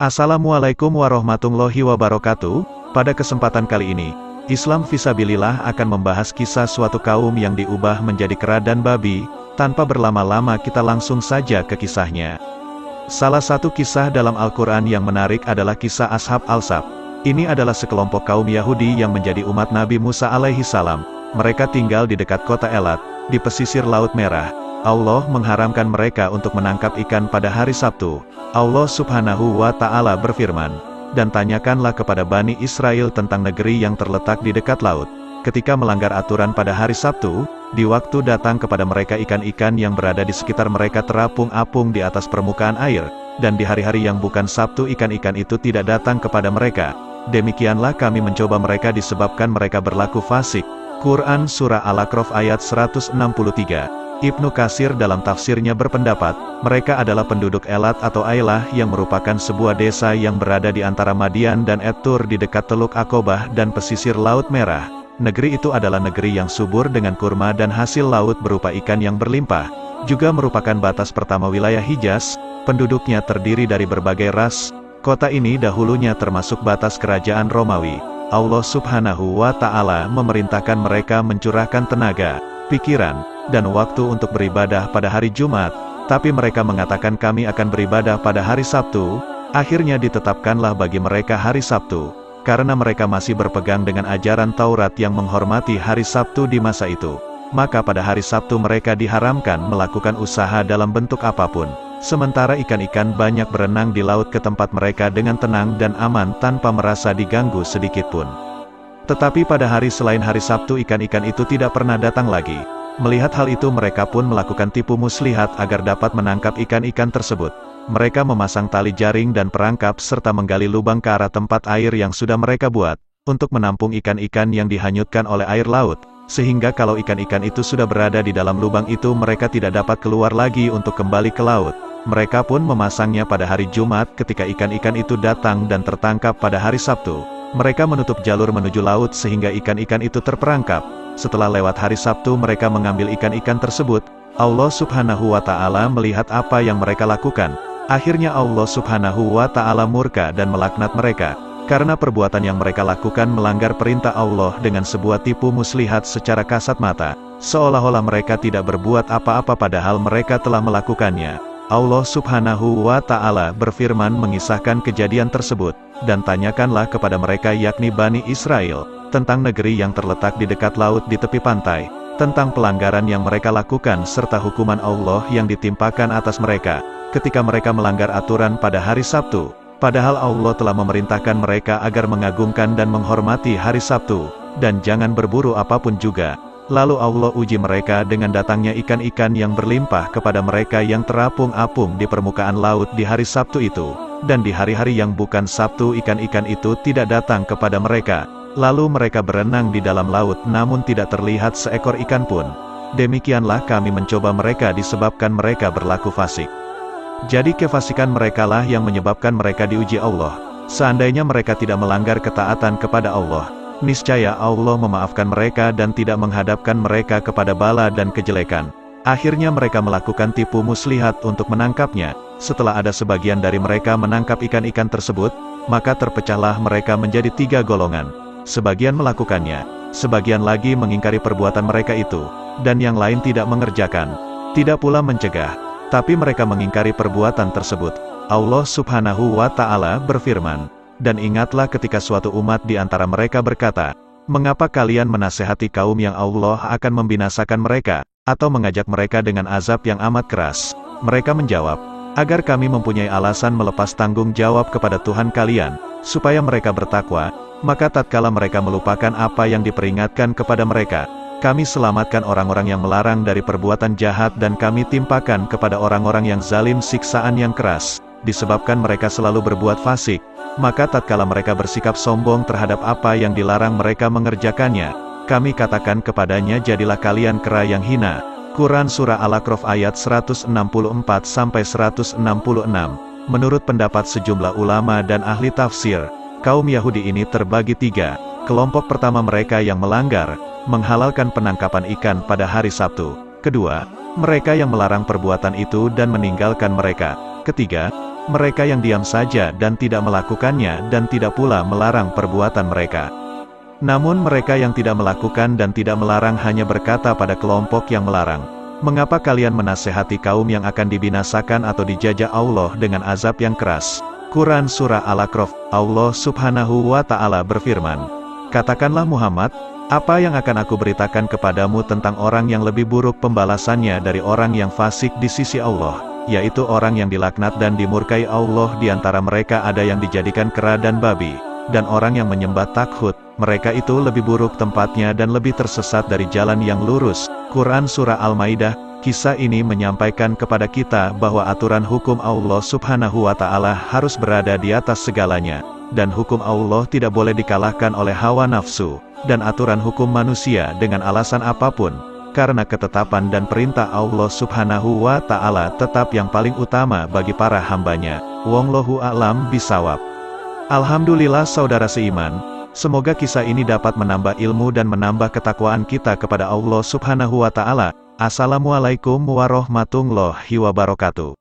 Assalamualaikum warahmatullahi wabarakatuh. Pada kesempatan kali ini, Islam Fisabilillah akan membahas kisah suatu kaum yang diubah menjadi kera dan babi. Tanpa berlama-lama kita langsung saja ke kisahnya. Salah satu kisah dalam Al-Quran yang menarik adalah kisah Ashab Al-Sab. Ini adalah sekelompok kaum Yahudi yang menjadi umat Nabi Musa alaihi salam. Mereka tinggal di dekat kota Elat, di pesisir Laut Merah. Allah mengharamkan mereka untuk menangkap ikan pada hari Sabtu. Allah Subhanahu wa Ta'ala berfirman, "Dan tanyakanlah kepada Bani Israel tentang negeri yang terletak di dekat laut. Ketika melanggar aturan pada hari Sabtu, di waktu datang kepada mereka ikan-ikan yang berada di sekitar mereka terapung-apung di atas permukaan air, dan di hari-hari yang bukan Sabtu ikan-ikan itu tidak datang kepada mereka. Demikianlah kami mencoba mereka disebabkan mereka berlaku fasik." Quran Surah Al-A'raf ayat 163. Ibnu Katsir dalam tafsirnya berpendapat, mereka adalah penduduk Elat atau Ailah yang merupakan sebuah desa yang berada di antara Madian dan Et-Tur di dekat Teluk Aqobah dan pesisir Laut Merah. Negeri itu adalah negeri yang subur dengan kurma dan hasil laut berupa ikan yang berlimpah. Juga merupakan batas pertama wilayah Hijaz, penduduknya terdiri dari berbagai ras. Kota ini dahulunya termasuk batas kerajaan Romawi. Allah Subhanahu wa Ta'ala memerintahkan mereka mencurahkan tenaga, pikiran, dan waktu untuk beribadah pada hari Jumat, tapi mereka mengatakan kami akan beribadah pada hari Sabtu. Akhirnya ditetapkanlah bagi mereka hari Sabtu, karena mereka masih berpegang dengan ajaran Taurat yang menghormati hari Sabtu di masa itu. Maka pada hari Sabtu mereka diharamkan melakukan usaha dalam bentuk apapun. Sementara ikan-ikan banyak berenang di laut ke tempat mereka dengan tenang dan aman tanpa merasa diganggu sedikitpun. Tetapi pada hari selain hari Sabtu ikan-ikan itu tidak pernah datang lagi. Melihat hal itu mereka pun melakukan tipu muslihat agar dapat menangkap ikan-ikan tersebut. Mereka memasang tali jaring dan perangkap serta menggali lubang ke arah tempat air yang sudah mereka buat, untuk menampung ikan-ikan yang dihanyutkan oleh air laut, sehingga kalau ikan-ikan itu sudah berada di dalam lubang itu mereka tidak dapat keluar lagi untuk kembali ke laut. Mereka pun memasangnya pada hari Jumat ketika ikan-ikan itu datang dan tertangkap pada hari Sabtu. Mereka menutup jalur menuju laut sehingga ikan-ikan itu terperangkap. Setelah lewat hari Sabtu mereka mengambil ikan-ikan tersebut. Allah Subhanahu wa Ta'ala melihat apa yang mereka lakukan. Akhirnya Allah Subhanahu wa Ta'ala murka dan melaknat mereka, karena perbuatan yang mereka lakukan melanggar perintah Allah dengan sebuah tipu muslihat secara kasat mata, seolah-olah mereka tidak berbuat apa-apa padahal mereka telah melakukannya. Allah Subhanahu wa Ta'ala berfirman mengisahkan kejadian tersebut, "Dan tanyakanlah kepada mereka yakni Bani Israel, tentang negeri yang terletak di dekat laut di tepi pantai, tentang pelanggaran yang mereka lakukan serta hukuman Allah yang ditimpakan atas mereka, ketika mereka melanggar aturan pada hari Sabtu, padahal Allah telah memerintahkan mereka agar mengagungkan dan menghormati hari Sabtu, dan jangan berburu apapun juga. Lalu Allah uji mereka dengan datangnya ikan-ikan yang berlimpah kepada mereka yang terapung-apung di permukaan laut di hari Sabtu itu, dan di hari-hari yang bukan Sabtu ikan-ikan itu tidak datang kepada mereka. Lalu mereka berenang di dalam laut namun tidak terlihat seekor ikan pun. Demikianlah kami mencoba mereka disebabkan mereka berlaku fasik." Jadi kefasikan merekalah yang menyebabkan mereka diuji Allah. Seandainya mereka tidak melanggar ketaatan kepada Allah, niscaya Allah memaafkan mereka dan tidak menghadapkan mereka kepada bala dan kejelekan. Akhirnya mereka melakukan tipu muslihat untuk menangkapnya. Setelah ada sebagian dari mereka menangkap ikan-ikan tersebut, maka terpecahlah mereka menjadi 3 golongan. Sebagian melakukannya, sebagian lagi mengingkari perbuatan mereka itu, dan yang lain tidak mengerjakan, tidak pula mencegah, tapi mereka mengingkari perbuatan tersebut. Allah Subhanahu wa Ta'ala berfirman, "Dan ingatlah ketika suatu umat di antara mereka berkata, 'Mengapa kalian menasehati kaum yang Allah akan membinasakan mereka, atau mengajak mereka dengan azab yang amat keras?' Mereka menjawab, 'Agar kami mempunyai alasan melepas tanggung jawab kepada Tuhan kalian, supaya mereka bertakwa.' Maka tatkala mereka melupakan apa yang diperingatkan kepada mereka, kami selamatkan orang-orang yang melarang dari perbuatan jahat dan kami timpakan kepada orang-orang yang zalim siksaan yang keras, disebabkan mereka selalu berbuat fasik. Maka tatkala mereka bersikap sombong terhadap apa yang dilarang mereka mengerjakannya, kami katakan kepadanya jadilah kalian kera yang hina." Quran Surah Al-A'raf ayat 164-166. Menurut pendapat sejumlah ulama dan ahli tafsir, kaum Yahudi ini terbagi 3. Kelompok pertama mereka yang melanggar, menghalalkan penangkapan ikan pada hari Sabtu. Kedua, mereka yang melarang perbuatan itu dan meninggalkan mereka. Ketiga, mereka yang diam saja dan tidak melakukannya dan tidak pula melarang perbuatan mereka. Namun mereka yang tidak melakukan dan tidak melarang hanya berkata pada kelompok yang melarang, "Mengapa kalian menasehati kaum yang akan dibinasakan atau dijajah Allah dengan azab yang keras?" Quran Surah Al-A'raf. Allah Subhanahu wa Ta'ala berfirman, "Katakanlah Muhammad, apa yang akan aku beritakan kepadamu tentang orang yang lebih buruk pembalasannya dari orang yang fasik di sisi Allah, yaitu orang yang dilaknat dan dimurkai Allah. Di antara mereka ada yang dijadikan kera dan babi, dan orang yang menyembah taghut, mereka itu lebih buruk tempatnya dan lebih tersesat dari jalan yang lurus." Quran Surah Al-Maidah. Kisah ini menyampaikan kepada kita bahwa aturan hukum Allah Subhanahu wa Ta'ala harus berada di atas segalanya, dan hukum Allah tidak boleh dikalahkan oleh hawa nafsu dan aturan hukum manusia dengan alasan apapun, karena ketetapan dan perintah Allah Subhanahu wa Ta'ala tetap yang paling utama bagi para hambanya. Wallahu a'lam bishawab. Alhamdulillah saudara seiman, semoga kisah ini dapat menambah ilmu dan menambah ketakwaan kita kepada Allah Subhanahu wa Ta'ala. Assalamualaikum warahmatullahi wabarakatuh.